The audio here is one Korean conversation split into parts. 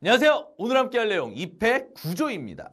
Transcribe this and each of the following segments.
안녕하세요. 오늘 함께 할 내용 잎의 구조입니다.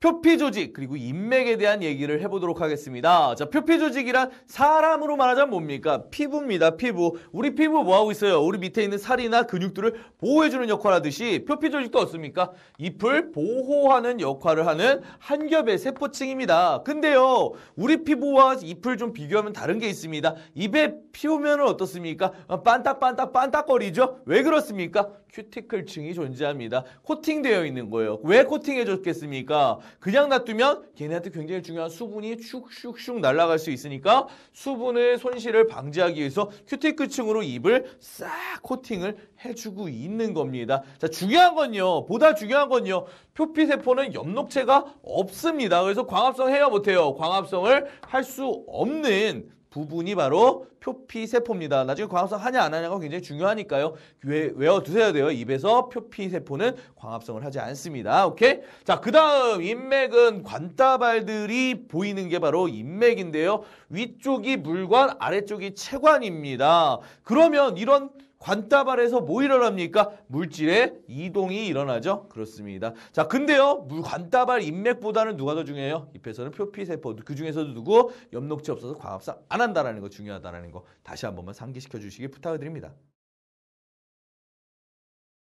표피 조직 그리고 인맥에 대한 얘기를 해보도록 하겠습니다. 자, 표피 조직이란 사람으로 말하자면 뭡니까? 피부입니다. 피부. 우리 피부 뭐하고 있어요? 우리 밑에 있는 살이나 근육들을 보호해주는 역할을 하듯이 표피 조직도 어떻습니까? 잎을 보호하는 역할을 하는 한 겹의 세포층입니다. 근데요, 우리 피부와 잎을 좀 비교하면 다른 게 있습니다. 잎의 표면은 어떻습니까? 반딱반딱거리죠? 왜 그렇습니까? 큐티클층이 존재합니다. 코팅되어 있는 거예요. 왜 코팅해줬겠습니까? 그냥 놔두면 걔네한테 굉장히 중요한 수분이 슉슉슉 날아갈 수 있으니까 수분의 손실을 방지하기 위해서 큐티클층으로 잎을 싹 코팅을 해주고 있는 겁니다. 자, 중요한 건요. 보다 중요한 건요. 표피세포는 엽록체가 없습니다. 그래서 광합성 해야 못해요. 광합성을 할 수 없는 부분이 바로 표피세포입니다. 나중에 광합성 하냐 안 하냐가 굉장히 중요하니까요. 외워두셔야 돼요. 입에서 표피세포는 광합성을 하지 않습니다. 오케이? 자, 그 다음 인맥은 관따발들이 보이는 게 바로 인맥인데요. 위쪽이 물관, 아래쪽이 체관입니다. 그러면 이런 관따발에서 뭐 일어납니까? 물질의 이동이 일어나죠. 그렇습니다. 자, 근데요, 관따발 인맥보다는 누가 더 중요해요? 잎에서는 표피세포. 그 중에서도 누구? 엽록체 없어서 광합성 안 한다라는 거 중요하다라는 거 다시 한 번만 상기시켜 주시길 부탁을 드립니다.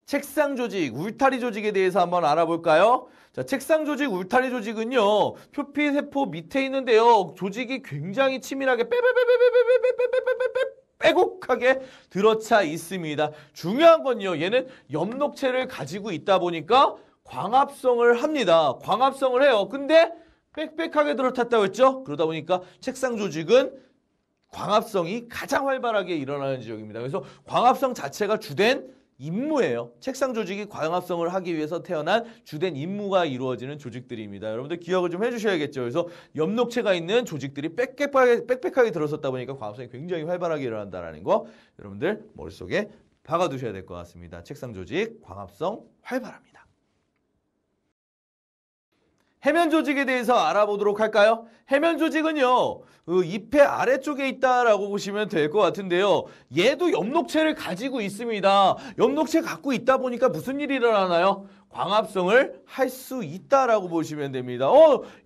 책상 조직, 울타리 조직에 대해서 한번 알아볼까요? 자, 책상 조직, 울타리 조직은요, 표피세포 밑에 있는데요, 조직이 굉장히 치밀하게 빼곡하게 들어차 있습니다. 중요한 건요, 얘는 엽록체를 가지고 있다 보니까 광합성을 합니다. 광합성을 해요. 근데 빽빽하게 들어탔다고 했죠? 그러다 보니까 책상 조직은 광합성이 가장 활발하게 일어나는 지역입니다. 그래서 광합성 자체가 주된 임무예요. 책상 조직이 광합성을 하기 위해서 태어난 주된 임무가 이루어지는 조직들입니다. 여러분들 기억을 좀 해주셔야겠죠. 그래서 엽록체가 있는 조직들이 빽빽하게 들어섰다 보니까 광합성이 굉장히 활발하게 일어난다는 거 여러분들 머릿속에 박아두셔야 될 것 같습니다. 책상 조직, 광합성 활발합니다. 해면 조직에 대해서 알아보도록 할까요? 해면 조직은요, 잎의 아래쪽에 있다라고 보시면 될 것 같은데요. 얘도 엽록체를 가지고 있습니다. 엽록체 갖고 있다 보니까 무슨 일이 일어나나요? 광합성을 할 수 있다라고 보시면 됩니다.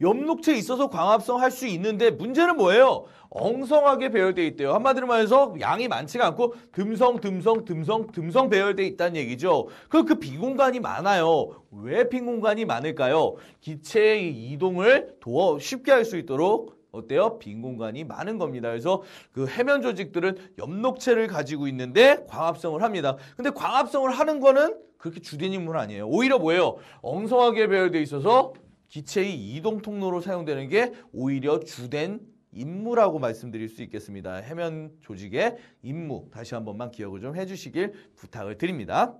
엽록체 있어서 광합성 할 수 있는데 문제는 뭐예요? 엉성하게 배열되어 있대요. 한마디로 말해서 양이 많지가 않고 듬성 배열되어 있다는 얘기죠. 그 빈 공간이 많아요. 왜 빈 공간이 많을까요? 기체의 이동을 쉽게 할 수 있도록 어때요? 빈 공간이 많은 겁니다. 그래서 그 해면 조직들은 엽록체를 가지고 있는데 광합성을 합니다. 근데 광합성을 하는 거는 그렇게 주된 임무는 아니에요. 오히려 뭐예요? 엉성하게 배열되어 있어서 기체의 이동 통로로 사용되는 게 오히려 주된 임무라고 말씀드릴 수 있겠습니다. 해면 조직의 임무 다시 한 번만 기억을 좀 해주시길 부탁을 드립니다.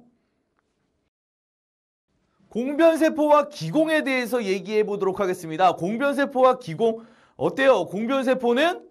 공변세포와 기공에 대해서 얘기해 보도록 하겠습니다. 공변세포와 기공 어때요? 공변세포는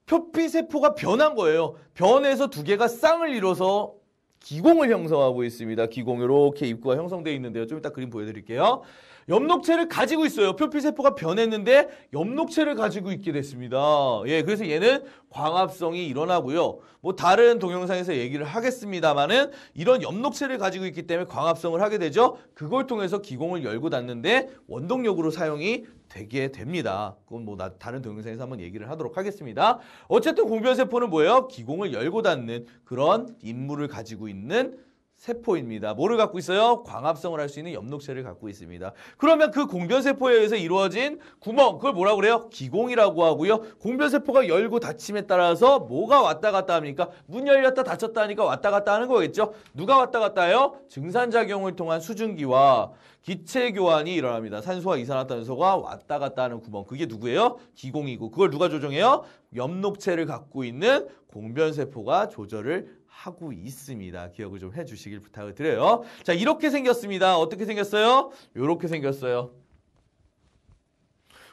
표피세포가 변한 거예요. 변해서 두 개가 쌍을 이뤄서 기공을 형성하고 있습니다. 기공 이렇게 입구가 형성되어 있는데요. 좀 이따 그림 보여드릴게요. 엽록체를 가지고 있어요. 표피세포가 변했는데 엽록체를 가지고 있게 됐습니다. 예, 그래서 얘는 광합성이 일어나고요. 뭐 다른 동영상에서 얘기를 하겠습니다만은 이런 엽록체를 가지고 있기 때문에 광합성을 하게 되죠. 그걸 통해서 기공을 열고 닫는데 원동력으로 사용이 되게 됩니다. 그건 뭐 다른 동영상에서 한번 얘기를 하도록 하겠습니다. 어쨌든 공변세포는 뭐예요? 기공을 열고 닫는 그런 임무를 가지고 있는 세포입니다. 뭐를 갖고 있어요? 광합성을 할 수 있는 엽록체를 갖고 있습니다. 그러면 그 공변세포에 의해서 이루어진 구멍, 그걸 뭐라고 그래요? 기공이라고 하고요. 공변세포가 열고 닫힘에 따라서 뭐가 왔다 갔다 합니까? 문 열렸다 닫혔다 하니까 왔다 갔다 하는 거겠죠? 누가 왔다 갔다 해요? 증산작용을 통한 수증기와 기체 교환이 일어납니다. 산소와 이산화탄소가 왔다 갔다 하는 구멍. 그게 누구예요? 기공이고. 그걸 누가 조정해요? 엽록체를 갖고 있는 공변세포가 조절을 하고 있습니다. 기억을 좀 해주시길 부탁을 드려요. 자, 이렇게 생겼습니다. 어떻게 생겼어요? 이렇게 생겼어요.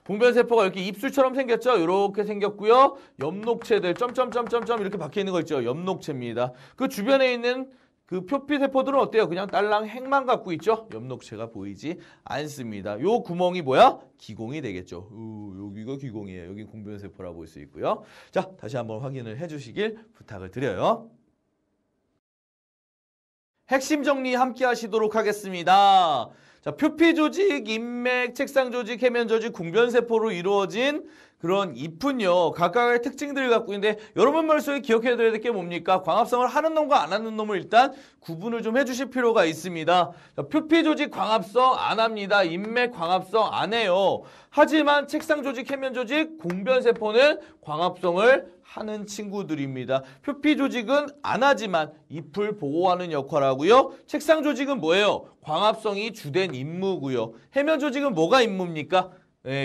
공변세포가 이렇게 입술처럼 생겼죠? 이렇게 생겼고요. 엽록체들 점점점점점 이렇게 박혀 있는 거 있죠? 엽록체입니다. 그 주변에 있는 그 표피세포들은 어때요? 그냥 딸랑 핵만 갖고 있죠? 엽록체가 보이지 않습니다. 요 구멍이 뭐야? 기공이 되겠죠. 여기가 기공이에요. 여기 공변세포라고 볼 수 있고요. 자, 다시 한번 확인을 해주시길 부탁을 드려요. 핵심 정리 함께 하시도록 하겠습니다. 자, 표피 조직, 인맥, 책상 조직, 해면 조직, 궁변세포로 이루어진 그런 잎은요, 각각의 특징들을 갖고 있는데, 여러분 머릿속에 기억해야 될 게 뭡니까? 광합성을 하는 놈과 안 하는 놈을 일단 구분을 좀 해주실 필요가 있습니다. 자, 표피 조직 광합성 안 합니다. 인맥 광합성 안 해요. 하지만 책상 조직, 해면 조직, 궁변세포는 광합성을 하는 친구들입니다. 표피 조직은 안 하지만 잎을 보호하는 역할을 하고요. 책상 조직은 뭐예요? 광합성이 주된 임무고요. 해면 조직은 뭐가 임무입니까?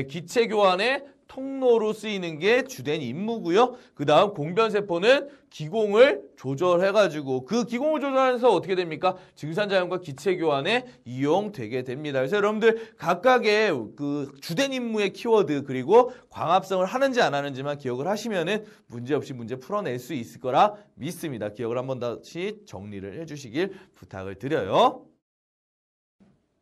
기체 교환의 통로로 쓰이는 게 주된 임무고요. 그 다음 공변세포는 기공을 조절해가지고 그 기공을 조절해서 어떻게 됩니까? 증산자연과 기체 교환에 이용되게 됩니다. 그래서 여러분들 각각의 그 주된 임무의 키워드 그리고 광합성을 하는지 안 하는지만 기억을 하시면은 문제없이 문제 풀어낼 수 있을 거라 믿습니다. 기억을 한번 다시 정리를 해주시길 부탁을 드려요.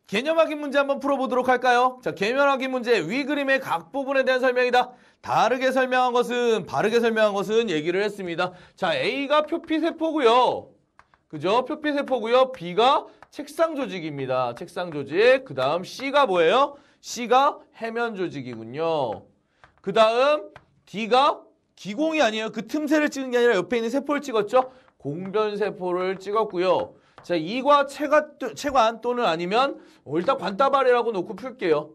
개념 확인 문제 한번 풀어보도록 할까요? 자, 개념 확인 문제 위 그림의 각 부분에 대한 설명이다. 다르게 설명한 것은 바르게 설명한 것은 얘기를 했습니다. 자, A가 표피세포고요. 그죠? 표피세포고요. B가 책상 조직입니다. 책상 조직. 그 다음 C가 뭐예요? C가 해면 조직이군요. 그 다음 D가 기공이 아니에요. 그 틈새를 찍은 게 아니라 옆에 있는 세포를 찍었죠? 공변세포를 찍었고요. 자, 이과 체관 또는 아니면 일단 관따발이라고 놓고 풀게요.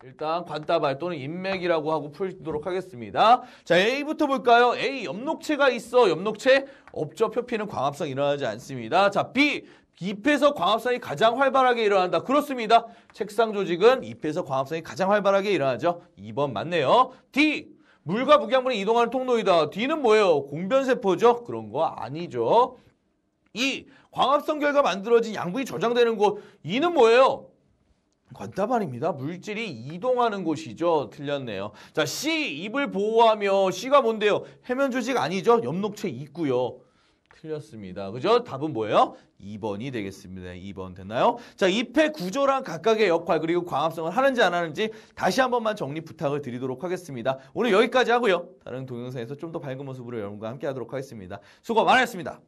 일단 관따발 또는 인맥이라고 하고 풀도록 하겠습니다. 자, A부터 볼까요? A, 엽록체가 있어. 엽록체 없죠. 표피는 광합성 일어나지 않습니다. 자, B, 잎에서 광합성이 가장 활발하게 일어난다. 그렇습니다. 책상 조직은 잎에서 광합성이 가장 활발하게 일어나죠. 2번 맞네요. D, 물과 무기양물이 이동하는 통로이다. D는 뭐예요? 공변세포죠? 그런 거 아니죠. 2. 광합성 결과 만들어진 양분이 저장되는 곳. 2는 뭐예요? 관따발입니다. 물질이 이동하는 곳이죠. 틀렸네요. 자, C. 잎을 보호하며. C가 뭔데요? 해면 조직 아니죠? 엽록체 있고요. 틀렸습니다. 그죠? 답은 뭐예요? 2번이 되겠습니다. 2번 됐나요? 자, 잎의 구조랑 각각의 역할 그리고 광합성을 하는지 안 하는지 다시 한 번만 정리 부탁을 드리도록 하겠습니다. 오늘 여기까지 하고요. 다른 동영상에서 좀 더 밝은 모습으로 여러분과 함께 하도록 하겠습니다. 수고 많으셨습니다.